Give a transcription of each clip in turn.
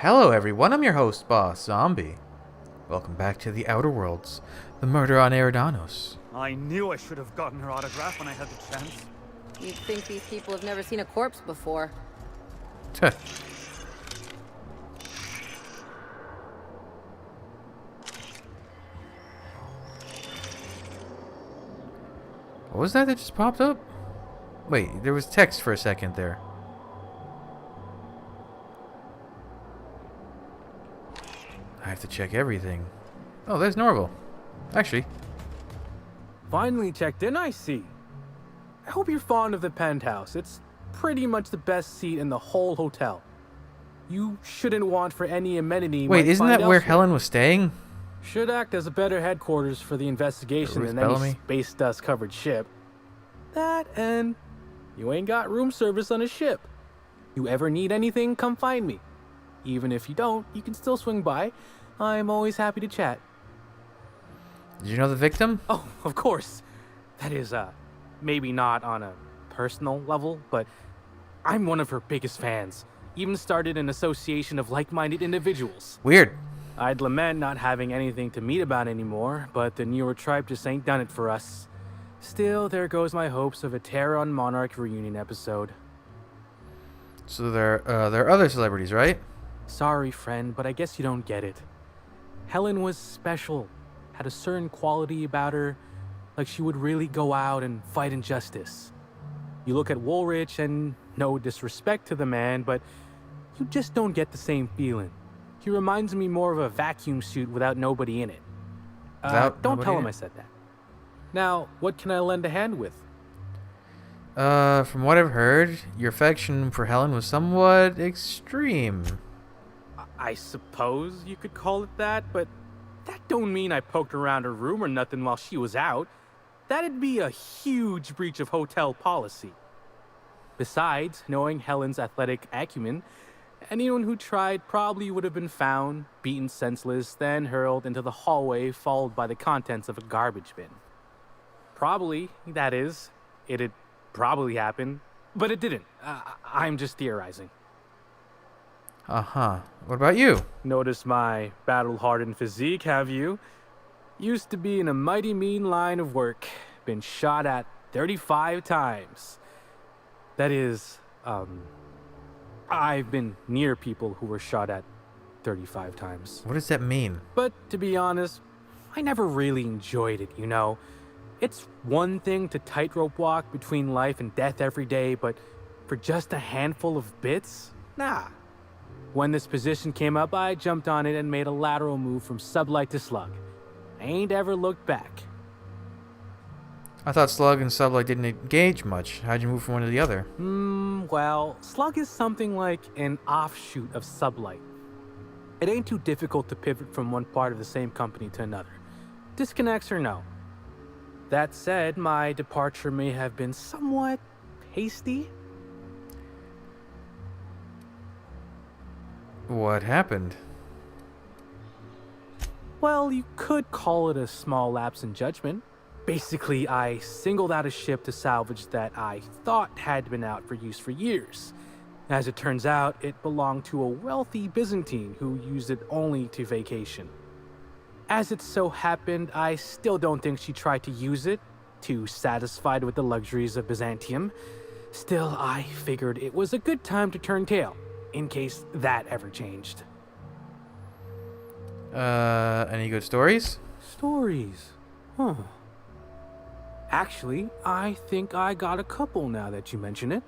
Hello everyone, I'm your host, Boss Zombie. Welcome back to the Outer Worlds, the murder on Eridanos. I knew I should have gotten her autograph when I had the chance. You'd think these people have never seen a corpse before. What was that just popped up? Wait, there was text for a second there. I have to check everything. Oh, there's Norval. Actually, Finally checked in, I see. I hope you're fond of the penthouse. It's pretty much the best seat in the whole hotel. You shouldn't want for any amenity. You wait, might isn't find that where elsewhere. Helen was staying? Should act as a better headquarters for the investigation Ruth than Bellamy? any space dust covered ship. That and you ain't got room service on a ship. You ever need anything, come find me. Even if you don't, you can still swing by. I'm always happy to chat. Did you know the victim? Oh, of course. That is, maybe not on a personal level, but I'm one of her biggest fans. Even started an association of like-minded individuals. Weird. I'd lament not having anything to meet about anymore, but the newer tribe just ain't done it for us. Still, there goes my hopes of a Terran Monarch reunion episode. So there are other celebrities, right? Sorry, friend, but I guess you don't get it. Helen was special. Had a certain quality about her, like she would really go out and fight injustice. You look at Woolrich, and no disrespect to the man, but you just don't get the same feeling. He reminds me more of a vacuum suit without nobody in it. Don't tell him I said that. Now, what can I lend a hand with? From what I've heard, your affection for Helen was somewhat extreme. I suppose you could call it that, but that don't mean I poked around her room or nothing while she was out. That'd be a huge breach of hotel policy. Besides, knowing Helen's athletic acumen, anyone who tried probably would have been found, beaten senseless, then hurled into the hallway, followed by the contents of a garbage bin. Probably, that is, it'd probably happen, but it didn't. I'm just theorizing. Uh-huh. What about you? Notice my battle-hardened physique, have you? Used to be in a mighty mean line of work. Been shot at 35 times. That is, I've been near people who were shot at 35 times. What does that mean? But to be honest, I never really enjoyed it, you know? It's one thing to tightrope walk between life and death every day, but for just a handful of bits? Nah. When this position came up, I jumped on it and made a lateral move from sublight to slug. I ain't ever looked back. I thought Slug and Sublight didn't engage much. How'd you move from one to the other? Well, slug is something like an offshoot of sublight. It ain't too difficult to pivot from one part of the same company to another. Disconnects or no. That said, my departure may have been somewhat hasty. What happened? Well, you could call it a small lapse in judgment. Basically, I singled out a ship to salvage that I thought had been out for use for years. As it turns out, it belonged to a wealthy Byzantine who used it only to vacation. As it so happened, I still don't think she tried to use it, too satisfied with the luxuries of Byzantium. Still, I figured it was a good time to turn tail, in case that ever changed. Any good stories? Stories? Huh. Actually, I think I got a couple now that you mention it.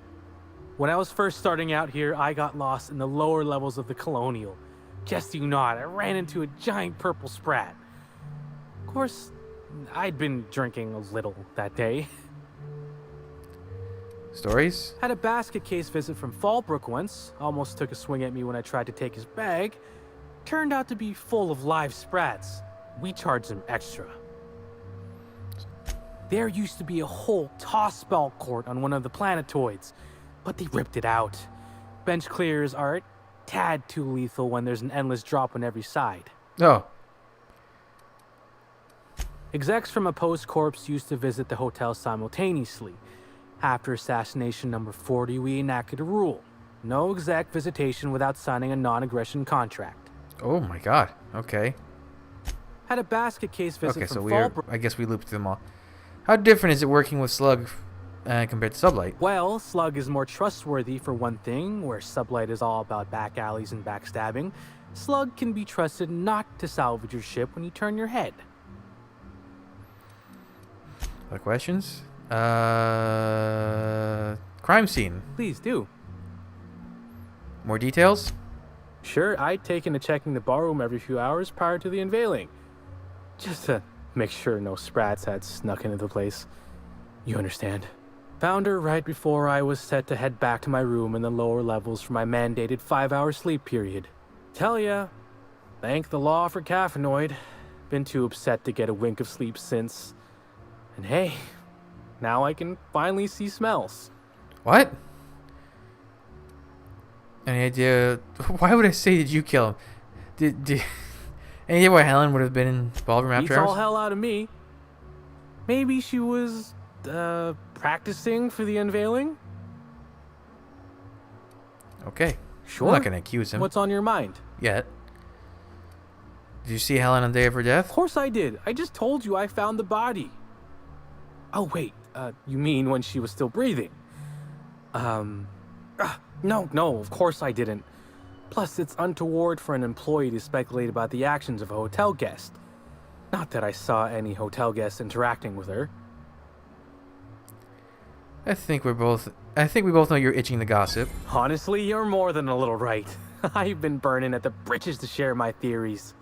When I was first starting out here, I got lost in the lower levels of the Colonial. Guess you not, I ran into a giant purple sprat. Of course, I'd been drinking a little that day. Stories? Had a basket case visit from Fallbrook once. Almost took a swing at me when I tried to take his bag. Turned out to be full of live sprats. We charged him extra. There used to be a whole toss ball court on one of the planetoids, but they ripped it out. Bench clears are a tad too lethal when there's an endless drop on every side. Oh. Execs from Opposed Corps used to visit the hotel simultaneously. After assassination number 40, we enacted a rule. No exec visitation without signing a non-aggression contract. Oh my god. Okay. Had a basket case visit Okay, so from we're... I guess we looped them all. How different is it working with Slug compared to Sublight? Well, Slug is more trustworthy for one thing, where Sublight is all about back alleys and backstabbing. Slug can be trusted not to salvage your ship when you turn your head. Other questions? Crime scene. Please do. More details? Sure, I'd taken to checking the barroom every few hours prior to the unveiling. Just to make sure no sprats had snuck into the place. You understand. Found her right before I was set to head back to my room in the lower levels for my mandated 5-hour sleep period. Tell ya, thank the law for caffeinoid. Been too upset to get a wink of sleep since. And hey, now I can finally see smells. What? Any idea? Why would I say did you kill him? Did any idea why Helen would have been in ballroom after Beats all hours? hell out of me. Maybe she was, practicing for the unveiling? Okay. Sure. I'm not gonna accuse him What's on your mind? yet. Did you see Helen on the day of her death? Of course I did. I just told you I found the body. Oh, wait. You mean when she was still breathing? No, of course I didn't. Plus, it's untoward for an employee to speculate about the actions of a hotel guest. Not that I saw any hotel guests interacting with her. I think we both know you're itching to gossip. Honestly, you're more than a little right. I've been burning at the britches to share my theories.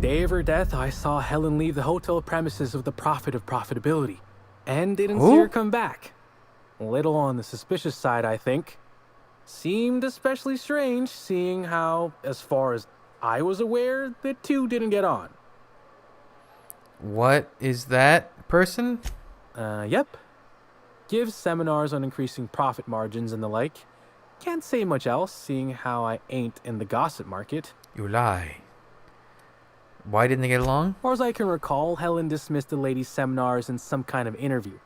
Day of her death, I saw Helen leave the hotel premises with the profit of profitability. And didn't see her come back. A little on the suspicious side, I think. Seemed especially strange, seeing how, as far as I was aware, the two didn't get on. What is that person? Yep. Gives seminars on increasing profit margins and the like. Can't say much else, seeing how I ain't in the gossip market. You lie. Why didn't they get along? Far as I can recall, Helen dismissed the lady's seminars in some kind of interview.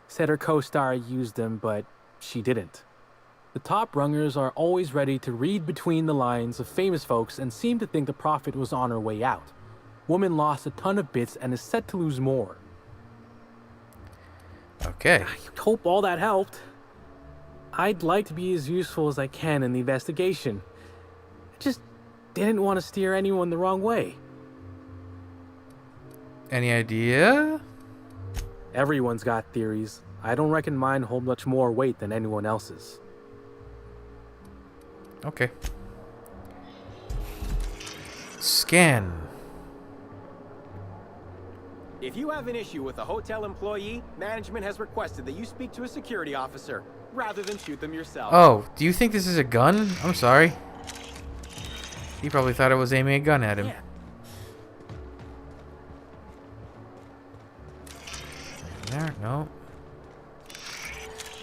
Said her co-star used them, but she didn't. The top rungers are always ready to read between the lines of famous folks and seem to think the profit was on her way out. Woman lost a ton of bits and is set to lose more. Okay. I hope all that helped. I'd like to be as useful as I can in the investigation. I just didn't want to steer anyone the wrong way. Any idea? Everyone's got theories. I don't reckon mine hold much more weight than anyone else's. Okay. Scan. If you have an issue with a hotel employee, management has requested that you speak to a security officer, rather than shoot them yourself. Oh, do you think this is a gun? I'm sorry. He probably thought I was aiming a gun at him. Yeah. There, no.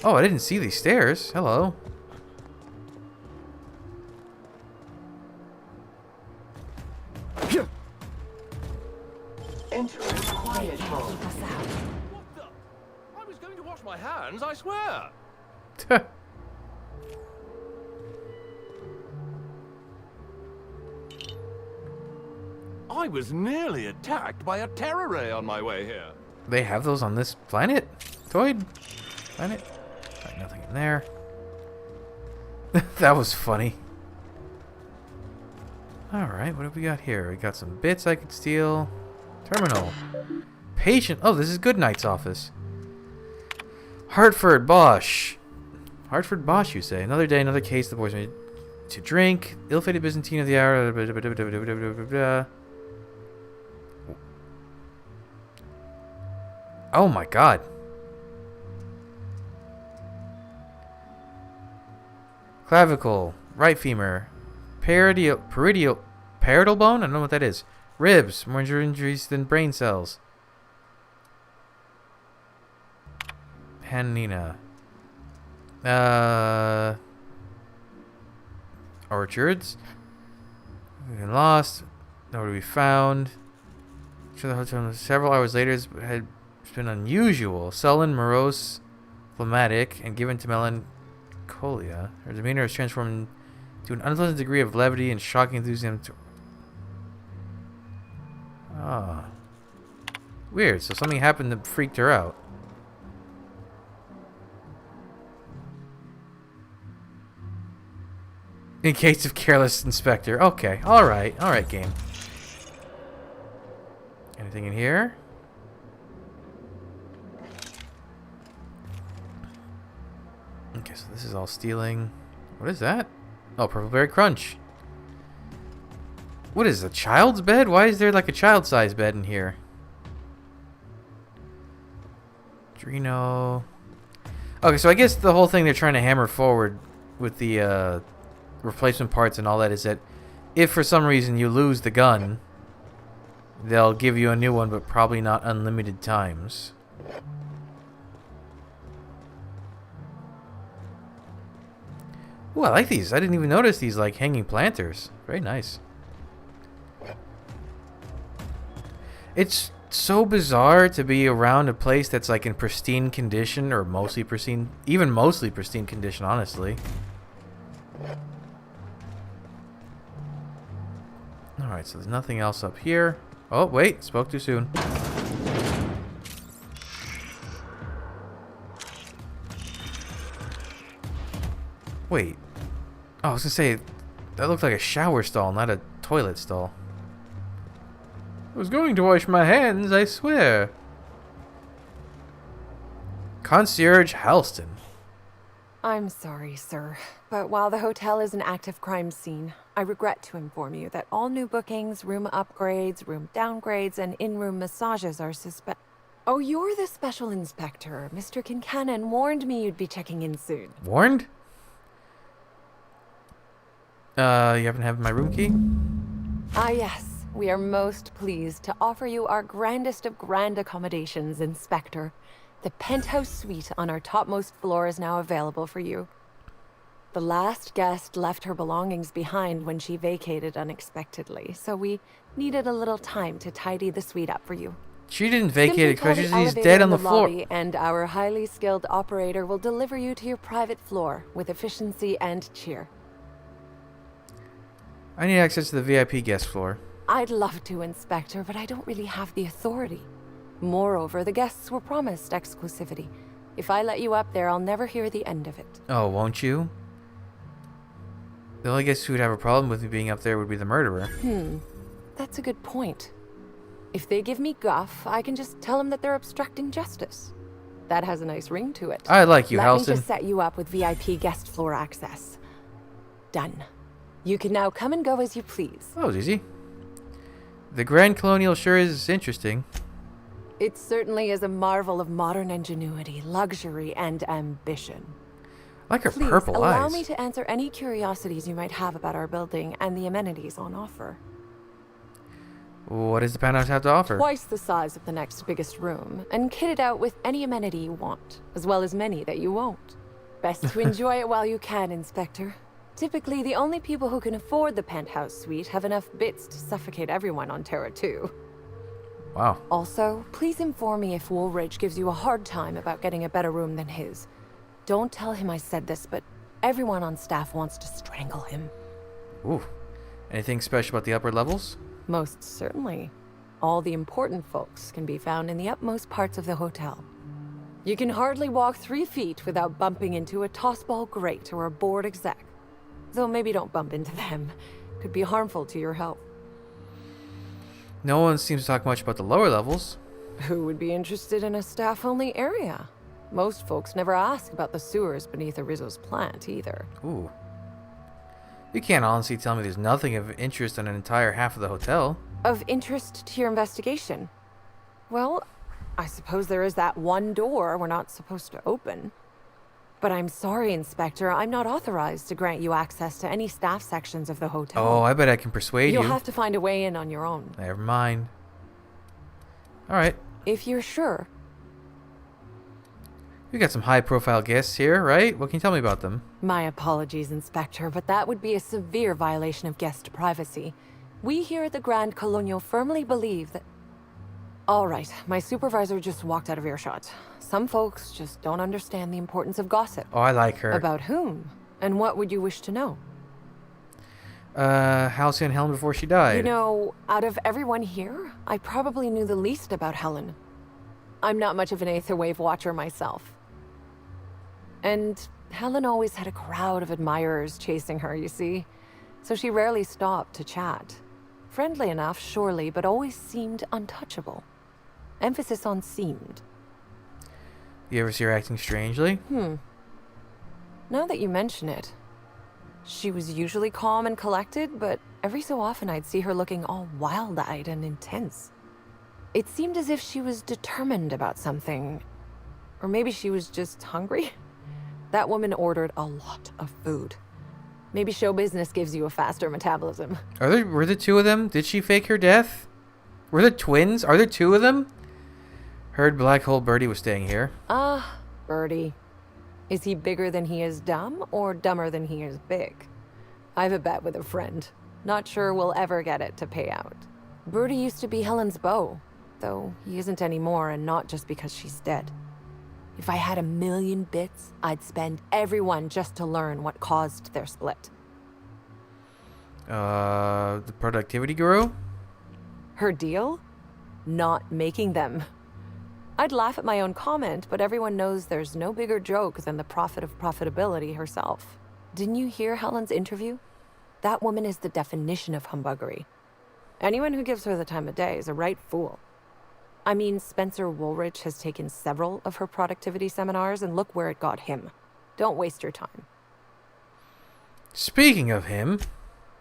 Oh, I didn't see these stairs. Hello. Entering quiet mode. What the? I was going to wash my hands, I swear. I was nearly attacked by a terror ray on my way here. They have those on this planet? Toid? Planet? Got nothing in there. That was funny. Alright, what have we got here? We got some bits I could steal. Terminal. Patient. Oh, this is Goodnight's office. Hartford Bosch. Hartford Bosch, you say? Another day, another case. The boys made to drink. Ill-fated Byzantine of the hour. Oh my god. Clavicle. Right femur. Parietal bone? I don't know what that is. Ribs. More injuries than brain cells. Hanina. Orchards. We've been lost. Nowhere to be found. To the hotel several hours later had been unusual. Sullen, morose, phlegmatic, and given to melancholia. Her demeanor is transformed to an unpleasant degree of levity and shocking enthusiasm. Ah. Weird. So something happened that freaked her out. In case of careless inspector. Okay. Alright. Alright, game. Anything in here? Okay, so this is all stealing. What is that? Oh, Purple Berry Crunch. What is a child's bed? Why is there like a child-sized bed in here? Drino. Okay, so I guess the whole thing they're trying to hammer forward with the replacement parts and all that is that if for some reason you lose the gun, they'll give you a new one, but probably not unlimited times. Ooh, I like these. I didn't even notice these like hanging planters. Very nice. It's so bizarre to be around a place that's like in pristine condition, or mostly pristine, even mostly pristine condition, honestly. Alright, so there's nothing else up here. Oh, wait, spoke too soon. Wait. Oh, I was gonna say, that looked like a shower stall, not a toilet stall. I was going to wash my hands, I swear. Concierge Halston. I'm sorry, sir, but while the hotel is an active crime scene, I regret to inform you that all new bookings, room upgrades, room downgrades, and in-room massages are suspect. Oh, you're the special inspector. Mr. Kincannon warned me you'd be checking in soon. Warned? You happen to have my room key? Ah, yes. We are most pleased to offer you our grandest of grand accommodations, Inspector. The penthouse suite on our topmost floor is now available for you. The last guest left her belongings behind when she vacated unexpectedly, so we needed a little time to tidy the suite up for you. She didn't vacate it because Simply call he's the dead elevator on the in floor. lobby, and our highly skilled operator will deliver you to your private floor with efficiency and cheer. I need access to the VIP guest floor. I'd love to, Inspector, but I don't really have the authority. Moreover, the guests were promised exclusivity. If I let you up there, I'll never hear the end of it. Oh, won't you? The only guest who would have a problem with me being up there would be the murderer. That's a good point. If they give me guff, I can just tell them that they're obstructing justice. That has a nice ring to it. I like you, Let me Halston. just set you up with VIP guest floor access. Done. You can now come and go as you please. That was easy. The Grand Colonial sure is interesting. It certainly is a marvel of modern ingenuity, luxury, and ambition. I like her Please purple allow eyes. me to answer any curiosities you might have about our building and the amenities on offer. What does the penthouse have to offer? Twice the size of the next biggest room, and kitted out with any amenity you want, as well as many that you won't. Best to enjoy it while you can, Inspector. Typically, the only people who can afford the penthouse suite have enough bits to suffocate everyone on Terra 2. Wow. Also, please inform me if Woolridge gives you a hard time about getting a better room than his. Don't tell him I said this, but everyone on staff wants to strangle him. Ooh. Anything special about the upper levels? Most certainly. All the important folks can be found in the upmost parts of the hotel. You can hardly walk 3 feet without bumping into a tossball grate or a bored exec. Though maybe don't bump into them. Could be harmful to your health. No one seems to talk much about the lower levels. Who would be interested in a staff-only area? Most folks never ask about the sewers beneath Arizzo's plant, either. Ooh. You can't honestly tell me there's nothing of interest in an entire half of the hotel. Of interest to your investigation? Well, I suppose there is that one door we're not supposed to open. But I'm sorry, Inspector, I'm not authorized to grant you access to any staff sections of the hotel. Oh, I bet I can persuade You'll you. have to find a way in on your own. Never mind. Alright. If you're sure. We got some high-profile guests here, right? What can you tell me about them? My apologies, Inspector, but that would be a severe violation of guest privacy. We here at the Grand Colonial firmly believe that... All right, my supervisor just walked out of earshot. Some folks just don't understand the importance of gossip. Oh, I like her. About whom? And what would you wish to know? Halcyon Helen before she died. You know, out of everyone here, I probably knew the least about Helen. I'm not much of an Aether Wave watcher myself. And Helen always had a crowd of admirers chasing her, you see. So she rarely stopped to chat. Friendly enough, surely, but always seemed untouchable. Emphasis on seemed. You ever see her acting strangely? Now that you mention it, she was usually calm and collected, but every so often I'd see her looking all wild-eyed and intense. It seemed as if she was determined about something. Or maybe she was just hungry. That woman ordered a lot of food. Maybe show business gives you a faster metabolism. Were there two of them? Did she fake her death? Were there twins? Are there two of them? Heard Black Hole Birdie was staying here. Birdie. Is he bigger than he is dumb, or dumber than he is big? I've a bet with a friend. Not sure we'll ever get it to pay out. Birdie used to be Helen's beau, though he isn't anymore, and not just because she's dead. If I had 1,000,000 bits, I'd spend every one just to learn what caused their split. The productivity guru? Her deal? Not making them. I'd laugh at my own comment, but everyone knows there's no bigger joke than the prophet of profitability herself. Didn't you hear Helen's interview? That woman is the definition of humbuggery. Anyone who gives her the time of day is a right fool. I mean, Spencer Woolrich has taken several of her productivity seminars, and look where it got him. Don't waste your time. Speaking of him...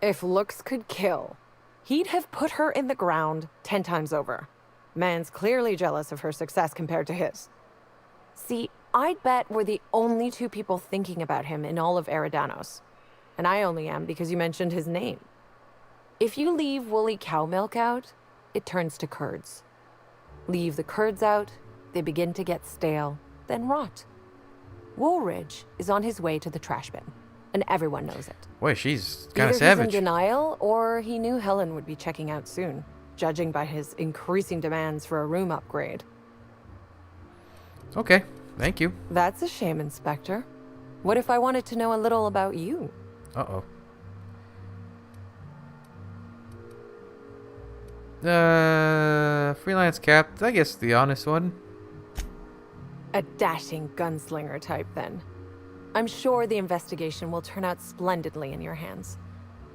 If looks could kill, he'd have put her in the ground 10 times over. Man's clearly jealous of her success compared to his. See, I'd bet we're the only two people thinking about him in all of Eridanos. And I only am because you mentioned his name. If you leave woolly cow milk out, it turns to curds. Leave the curds out, they begin to get stale, then rot. Woolridge is on his way to the trash bin, and everyone knows it. Boy, she's kind of Either savage. he's in denial, or he knew Helen would be checking out soon, judging by his increasing demands for a room upgrade. Okay, thank you. That's a shame, Inspector. What if I wanted to know a little about you? Uh-oh. Freelance cap. I guess the honest one. A dashing gunslinger type, then. I'm sure the investigation will turn out splendidly in your hands.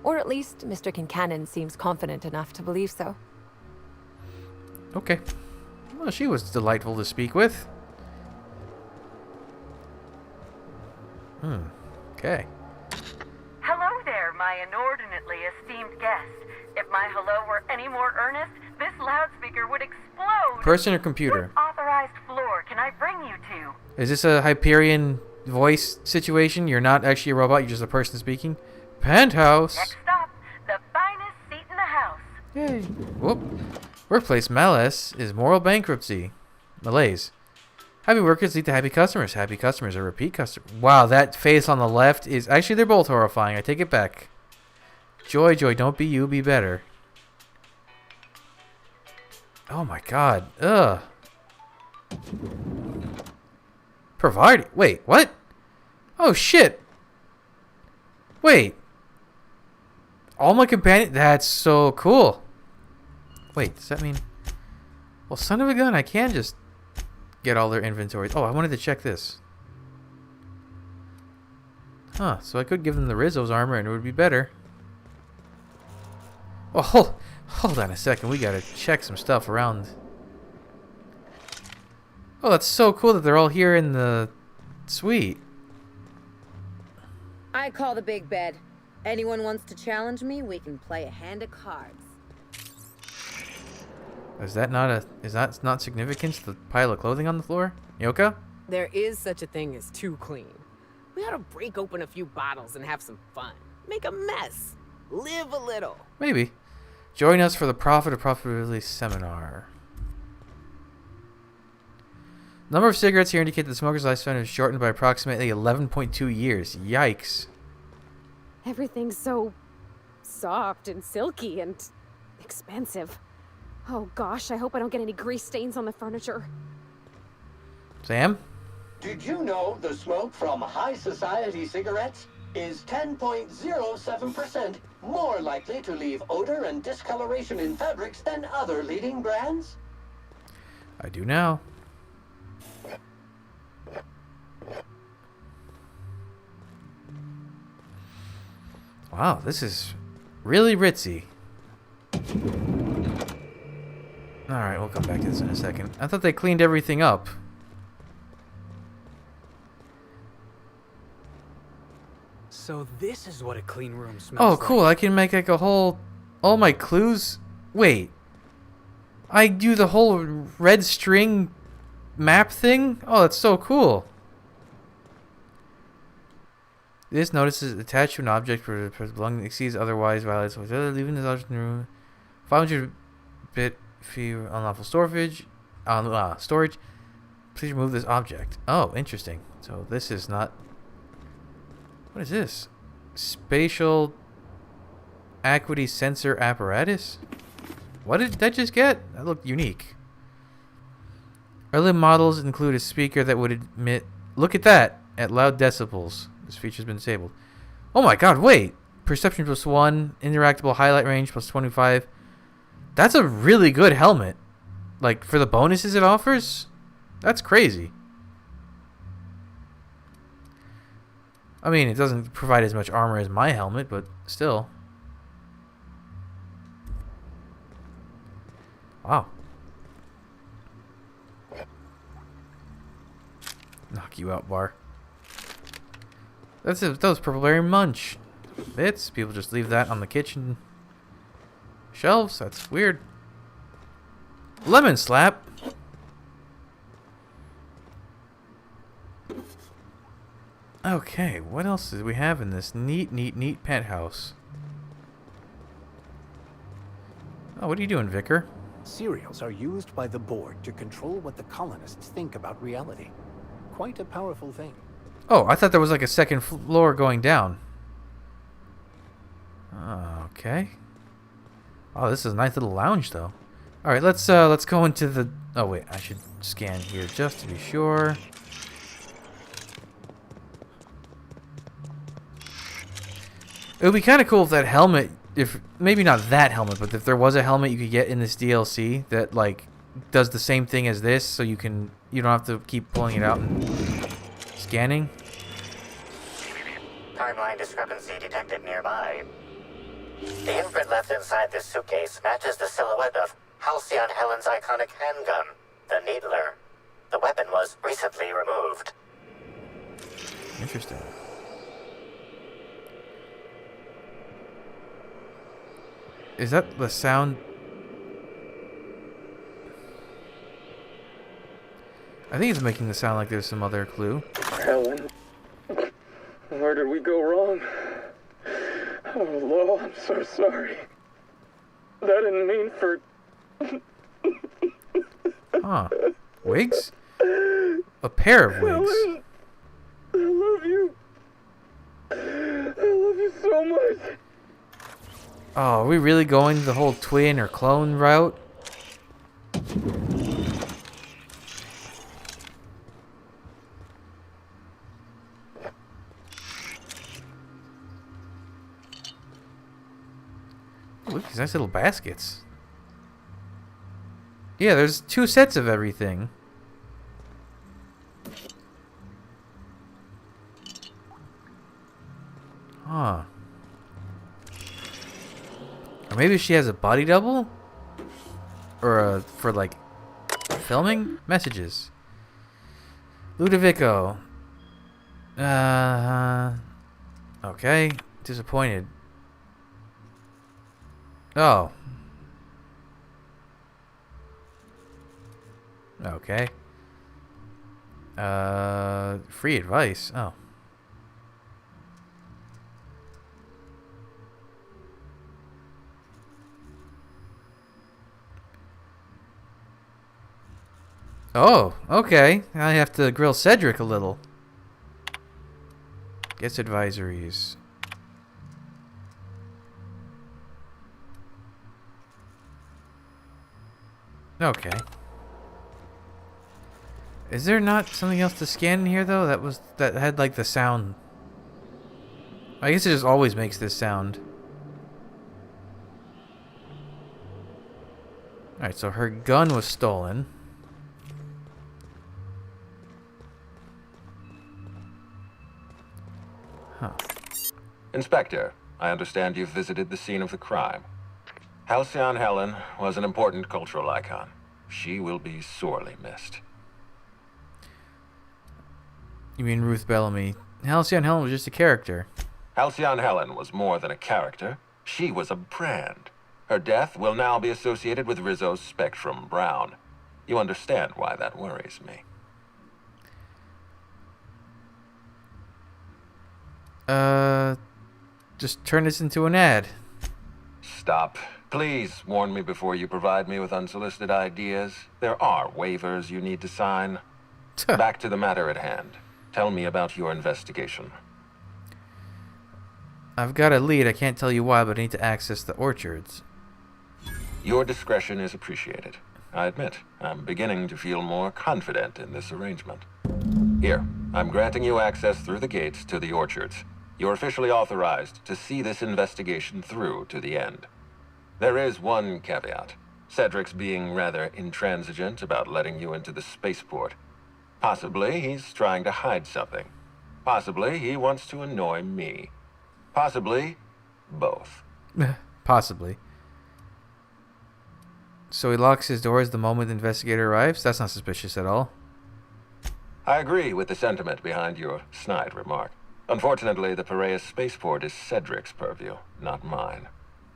Or at least Mr. Kincannon seems confident enough to believe so. Okay. Well, she was delightful to speak with. Okay. Hello there, my inordinately esteemed guest. If my hello were any more earnest, this loudspeaker would explode. Person or computer? What authorized floor can I bring you to? Is this a Hyperion voice situation? You're not actually a robot, you're just a person speaking? Penthouse! Next up, the finest seat in the house. Yay. Whoop. Workplace malice is moral bankruptcy. Malaise. Happy workers lead to happy customers. Happy customers are repeat customers. Wow, that face on the left is... Actually, they're both horrifying. I take it back. Joy, Joy, don't be you, be better. Oh my god. Ugh. Provide. Wait, what? Oh shit. Wait. All my companions. That's so cool. Wait, does that mean... Well, son of a gun, I can just get all their inventories. Oh, I wanted to check this. Huh, so I could give them the Rizzo's armor and it would be better. Oh, hold on a second. We gotta check some stuff around. Oh, that's so cool that they're all here in the suite. I call the big bed. Anyone wants to challenge me, we can play a hand of cards. Is that not significant to the pile of clothing on the floor? Yoka? There is such a thing as too clean. We ought to break open a few bottles and have some fun. Make a mess. Live a little. Maybe. Join us for the Profit of Profitability Seminar. Number of cigarettes here indicate that the smoker's lifespan is shortened by approximately 11.2 years. Yikes. Everything's so soft and silky and expensive. Oh gosh, I hope I don't get any grease stains on the furniture. Sam? Did you know the smoke from high society cigarettes is 10.07% more likely to leave odor and discoloration in fabrics than other leading brands? I do now. Wow, this is really ritzy. Alright, we'll come back to this in a second. I thought they cleaned everything up. So this is what a clean room smells Oh, like. cool. I can make like a whole... All my clues... Wait. I do the whole red string map thing? Oh, that's so cool. This notice is attached to an object where the belonging exceeds otherwise violates leaving this object in the room. 500-bit fee unlawful storage. Storage. Please remove this object. Oh, interesting. So this is not... What is this? Spatial acuity sensor apparatus? What did that just get? That looked unique. Early models include a speaker that would emit... Look at that! At loud decibels. This feature's been disabled. Oh my god, wait! Perception +1, interactable highlight range +25. That's a really good helmet. Like, for the bonuses it offers? That's crazy. I mean, it doesn't provide as much armor as my helmet, but still. Wow. Knock you out, bar. That was purple berry munch. Bits. People just leave that on the kitchen shelves. That's weird. Lemon slap. Okay, what else do we have in this neat penthouse? Oh, what are you doing, Vicar? Serials are used by the board to control what the colonists think about reality. Quite a powerful thing. Oh, I thought there was like a second floor going down. Okay. Oh, this is a nice little lounge, though. All right, let's go into the... Oh wait, I should scan here just to be sure. It would be kind of cool if that helmet, if maybe not that helmet, but if there was a helmet you could get in this DLC that like does the same thing as this, so you don't have to keep pulling it out and scanning. Timeline discrepancy detected nearby. The imprint left inside this suitcase matches the silhouette of Halcyon Helen's iconic handgun, the Needler. The weapon was recently removed. Interesting. Is that the sound? I think it's making the sound like there's some other clue. Helen, where did we go wrong? Oh, Lo, I'm so sorry. I didn't mean for... Huh. Wigs? A pair of wigs. Helen, I love you. I love you so much. Oh, are we really going the whole twin or clone route? Look at these nice little baskets. Yeah, there's 2 sets of everything. Huh. Or maybe she has a body double? Or for like filming? Messages. Ludovico. Okay. Disappointed. Oh. Okay. Free advice. Oh. Oh, okay. I have to grill Cedric a little. Guest advisories. Okay. Is there not something else to scan in here though? That had like the sound. I guess it just always makes this sound. Alright, so her gun was stolen. Huh. Inspector, I understand you've visited the scene of the crime. Halcyon Helen was an important cultural icon. She will be sorely missed. You mean Ruth Bellamy? Halcyon Helen was just a character. Halcyon Helen was more than a character. She was a brand. Her death will now be associated with Rizzo's Spectrum Brown. You understand why that worries me. Just turn this into an ad. Stop. Please warn me before you provide me with unsolicited ideas. There are waivers you need to sign. Back to the matter at hand. Tell me about your investigation. I've got a lead. I can't tell you why, but I need to access the orchards. Your discretion is appreciated. I admit, I'm beginning to feel more confident in this arrangement. Here, I'm granting you access through the gates to the orchards. You're officially authorized to see this investigation through to the end. There is one caveat. Cedric's being rather intransigent about letting you into the spaceport. Possibly he's trying to hide something. Possibly he wants to annoy me. Possibly both. Possibly. So he locks his doors the moment the investigator arrives? That's not suspicious at all. I agree with the sentiment behind your snide remark. Unfortunately, the Piraeus spaceport is Cedric's purview, not mine.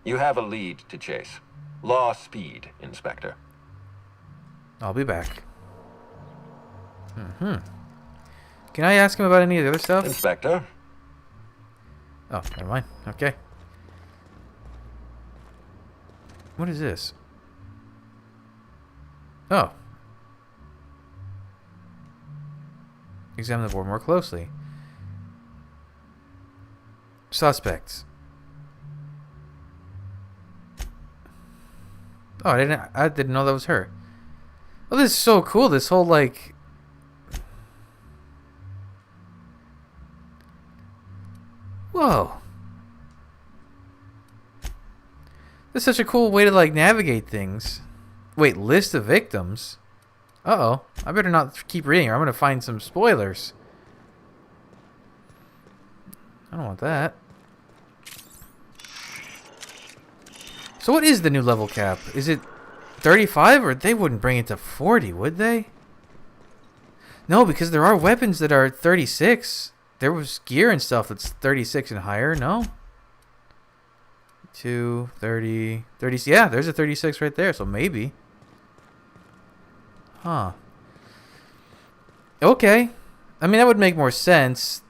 You have a lead to chase. Law speed, Inspector. I'll be back. Can I ask him about any of the other stuff? Inspector? Oh, never mind. Okay. What is this? Oh. Examine the board more closely. Suspects. Oh, I didn't know that was her. Oh, this is so cool. This whole like whoa. This is such a cool way to like navigate things. Wait, list of victims? Uh-oh. I better not keep reading or I'm gonna find some spoilers. I don't want that. So what is the new level cap? Is it 35 or they wouldn't bring it to 40, would they? No, because there are weapons that are 36. There was gear and stuff that's 36 and higher, no? 2, 30, 30. Yeah, there's a 36 right there, so maybe. Huh. Okay. I mean, that would make more sense.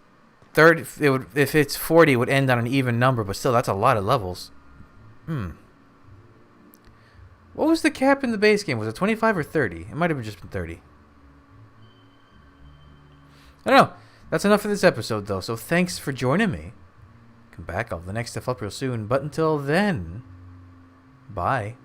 30, if it's 40, it would end on an even number, but still, that's a lot of levels. What was the cap in the base game? Was it 25 or 30? It might have just been 30. I don't know. That's enough for this episode, though, so thanks for joining me. Come back. I'll have the next stuff up real soon, but until then, bye.